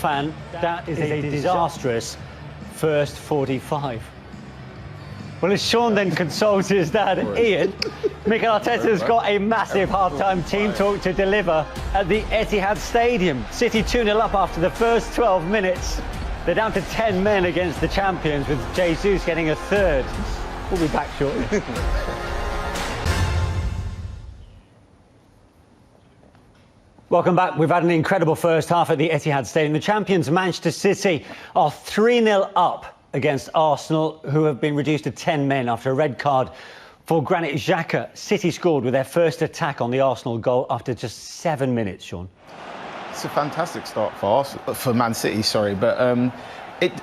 fan, that is a disastrous first 45. Well, as Sean then consoles his dad, Ian, Mikel Arteta's got a massive half-time team talk to deliver at the Etihad Stadium. City 2-0 up after the first 12 minutes. They're down to 10 men against the champions, with Jesus getting a third. We'll be back shortly. Welcome back. We've had an incredible first half at the Etihad Stadium. The champions, Manchester City, are 3-0 up against Arsenal, who have been reduced to 10 men after a red card for Granit Xhaka. City scored with their first attack on the Arsenal goal after just 7 minutes, Sean. It's a fantastic start for Man City, sorry. But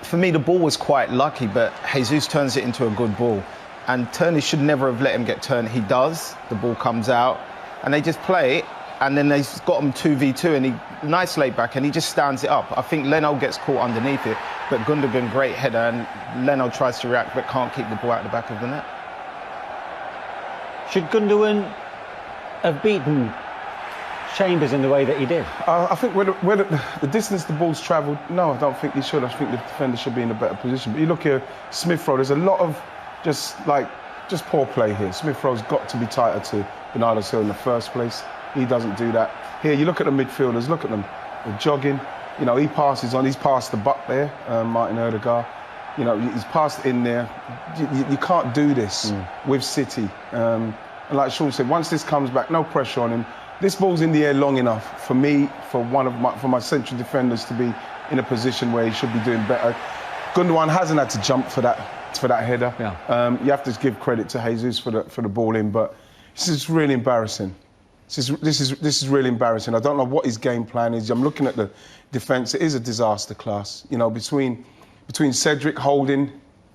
for me, the ball was quite lucky, but Jesus turns it into a good ball. And Turney should never have let him get turned. He does. The ball comes out, and they just play it. And then they've got him 2v2, and nice laid back, and he just stands it up. I think Leno gets caught underneath it, but Gundogan, great header, and Leno tries to react, but can't keep the ball out the back of the net. Should Gundogan have beaten Chambers in the way that he did? I think the distance the ball's travelled, no, I don't think he should. I think the defender should be in a better position. But you look here, Smith Rowe, there's a lot of just poor play here. Smith Rowe's got to be tighter to Bernardo Silva in the first place. He doesn't do that. Here, you look at the midfielders, look at them. They're jogging. You know, he passes on. He's passed the buck there, Martin Odegaard. You know, he's passed in there. You can't do this with City. And like Sean said, once this comes back, no pressure on him. This ball's in the air long enough for me, for my central defenders to be in a position where he should be doing better. Gundogan hasn't had to jump for that header. Yeah. You have to give credit to Jesus for the ball in, but this is really embarrassing. This is really embarrassing. I don't know what his game plan is. I'm looking at the defence. It is a disaster class. You know, between Cedric, Holding,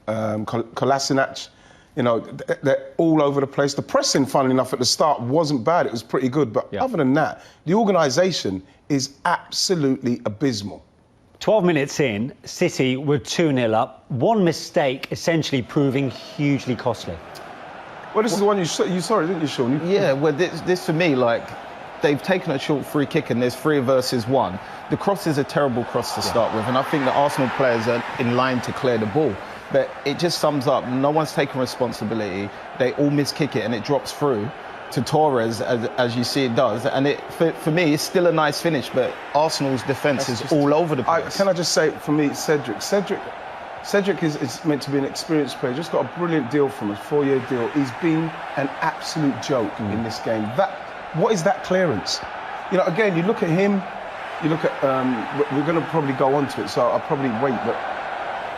Kolasinac, you know, they're all over the place. The pressing, funnily enough, at the start wasn't bad. It was pretty good. But other than that, the organisation is absolutely abysmal. 12 minutes in, City were 2-0 up. One mistake essentially proving hugely costly. Well, this is the one you saw it, didn't you, Sean? Yeah, well, this for me, like, they've taken a short free kick and there's 3 versus 1. The cross is a terrible cross to start with, and I think the Arsenal players are in line to clear the ball. But it just sums up, no one's taking responsibility. They all miss-kick it and it drops through to Torres, as you see it does. And for me, it's still a nice finish, but Arsenal's defence is all over the place. Can I just say, for me, Cedric is meant to be an experienced player. Just got a brilliant deal from us, 4-year deal. He's been an absolute joke in this game. What is that clearance? You know, again, you look at him, you look at, we're going to probably go on to it, so I'll probably wait, but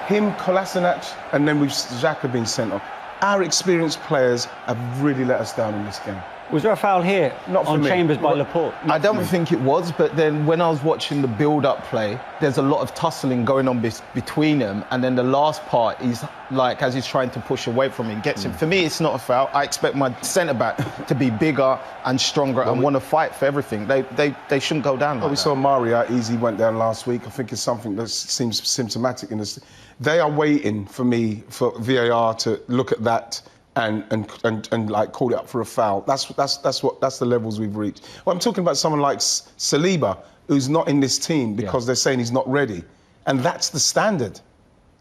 him, Kolasinac, and then with Xhaka being sent off. Our experienced players have really let us down in this game. Was there a foul here on Chambers by Laporte? I don't think it was, but then when I was watching the build-up play, there's a lot of tussling going on between them, and then the last part, he's like, as he's trying to push away from him, gets him. For me, it's not a foul. I expect my centre-back to be bigger and stronger and want to fight for everything. They shouldn't go down like that. We saw Mari how easy he went down last week. I think it's something that seems symptomatic in this. They are waiting for me, for VAR to look at that and like call it up for a foul. That's the levels we've reached. Well, I'm talking about someone like Saliba, who's not in this team because they're saying he's not ready, and that's the standard.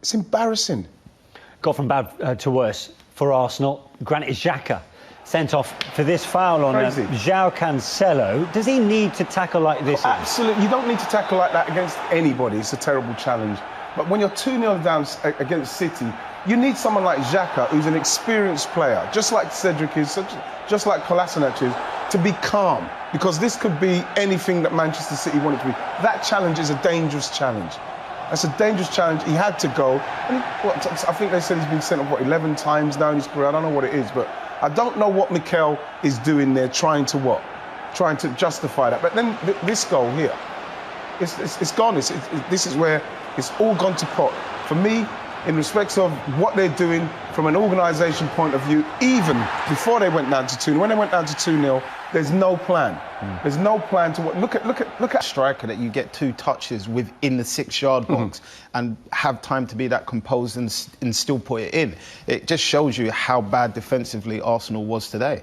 It's embarrassing. Got from bad to worse for Arsenal. Granit Xhaka sent off for this foul on João Cancelo. Does he need to tackle like this? Absolutely. You don't need to tackle like that against anybody. It's a terrible challenge. But when you're 2-0 down against City, you need someone like Xhaka, who's an experienced player, just like Cedric is, just like Kolasinac is, to be calm. Because this could be anything that Manchester City wanted to be. That challenge is a dangerous challenge. That's a dangerous challenge. He had to go. And I think they said he's been sent off, 11 times now in his career. I don't know what it is, but I don't know what Mikel is doing there, trying to justify that. But then this goal here, it's gone. This is where it's all gone to pot. For me, in respect of what they're doing from an organisation point of view, even before they went down to 2-0, when they went down to 2-0, there's no plan. There's no plan to what. Look at striker that you get 2 touches within the 6-yard box and have time to be that composed and still put it in. It just shows you how bad defensively Arsenal was today.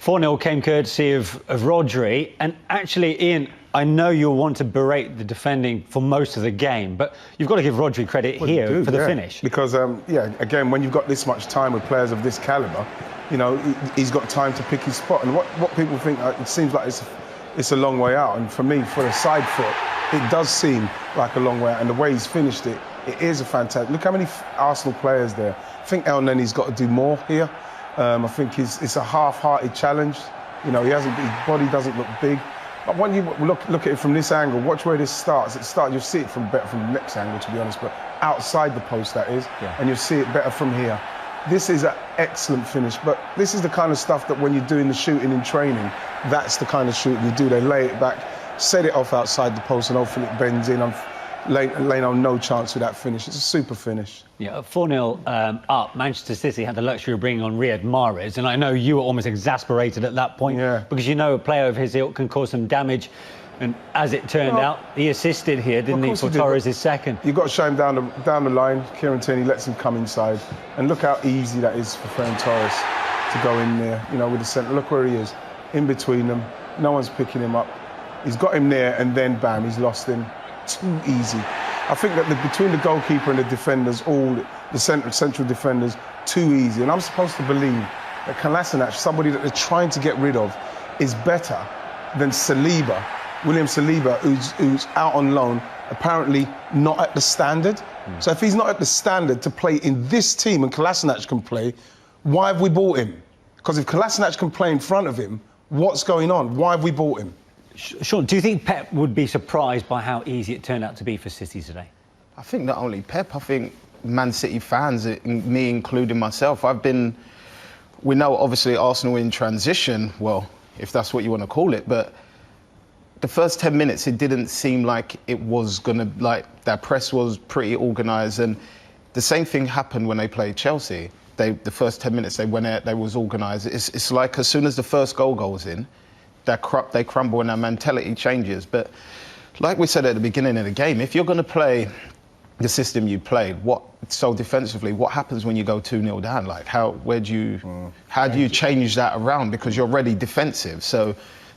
4-0 came courtesy of Rodri, and actually, Ian, I know you'll want to berate the defending for most of the game, but you've got to give Rodri credit here for the finish. Because, again, when you've got this much time with players of this calibre, you know, he's got time to pick his spot. And what people think, it seems like it's a long way out. And for me, for a side foot, it does seem like a long way out. And the way he's finished it, it is a fantastic... Look how many Arsenal players there. I think El Nenny's got to do more here. I think it's a half-hearted challenge. You know, his body doesn't look big. But when you look at it from this angle, watch where this starts. You'll see it better from the next angle, to be honest, but outside the post, that is. Yeah. And you'll see it better from here. This is an excellent finish, but this is the kind of stuff that when you're doing the shooting in training, that's the kind of shooting you do. They lay it back, set it off outside the post, and hopefully it bends in. Leno, no chance with that finish. It's a super finish. Yeah, 4-0 up, Manchester City had the luxury of bringing on Riyad Mahrez, and I know you were almost exasperated at that point because you know a player of his ilk can cause some damage. And as it turned out, he assisted here, didn't he, for Torres' second? You've got to show him down the line. Kieran Tierney lets him come inside. And look how easy that is for Ferran Torres to go in there, you know, with the centre. Look where he is, in between them. No one's picking him up. He's got him there, and then, bam, he's lost him. Too easy. I think that between the goalkeeper and the defenders, all the central defenders, too easy. And I'm supposed to believe that Kolasinac, somebody that they're trying to get rid of, is better than Saliba. William Saliba, who's out on loan, apparently not at the standard. So if he's not at the standard to play in this team and Kolasinac can play, why have we bought him? Because if Kolasinac can play in front of him, what's going on? Why have we bought him? Sean, do you think Pep would be surprised by how easy it turned out to be for City today? I think not only Pep, I think Man City fans, me including myself, we know obviously Arsenal in transition, well, if that's what you want to call it, but the first 10 minutes, it didn't seem like it was going to, like, their press was pretty organised. And the same thing happened when they played Chelsea. The first 10 minutes, they went out, they was organised. It's like as soon as the first goal goes in, they crumble and their mentality changes. But like we said at the beginning of the game, if you're going to play the system you played, so defensively, what happens when you go 2-0 down? Like, how do you change that around? Because you're already defensive. So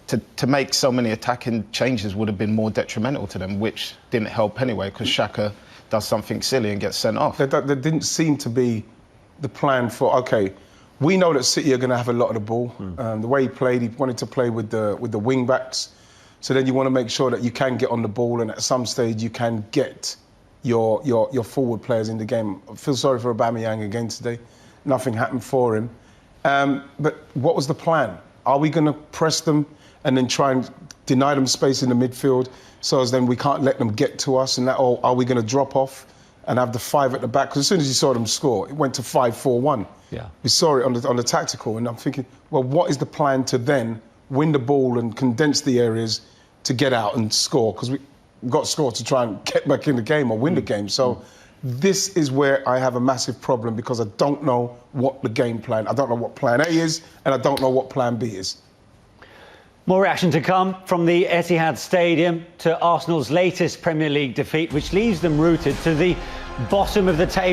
to make so many attacking changes would have been more detrimental to them, which didn't help anyway, because Xhaka does something silly and gets sent off. There didn't seem to be the plan for, OK, we know that City are going to have a lot of the ball. The way he played, he wanted to play with the wing backs. So then you want to make sure that you can get on the ball and at some stage you can get your forward players in the game. I feel sorry for Aubameyang again today. Nothing happened for him. But what was the plan? Are we going to press them and then try and deny them space in the midfield so as then we can't let them get to us? And that, or are we going to drop off and have the 5 at the back? Because as soon as you saw them score, it went to 5-4-1. Yeah. We saw it on the tactical, and I'm thinking, well, what is the plan to then win the ball and condense the areas to get out and score? Because we've got to score to try and get back in the game or win the game. So this is where I have a massive problem, because I don't know what the game plan, I don't know what plan A is, and I don't know what plan B is. More reaction to come from the Etihad Stadium to Arsenal's latest Premier League defeat, which leaves them rooted to the bottom of the table.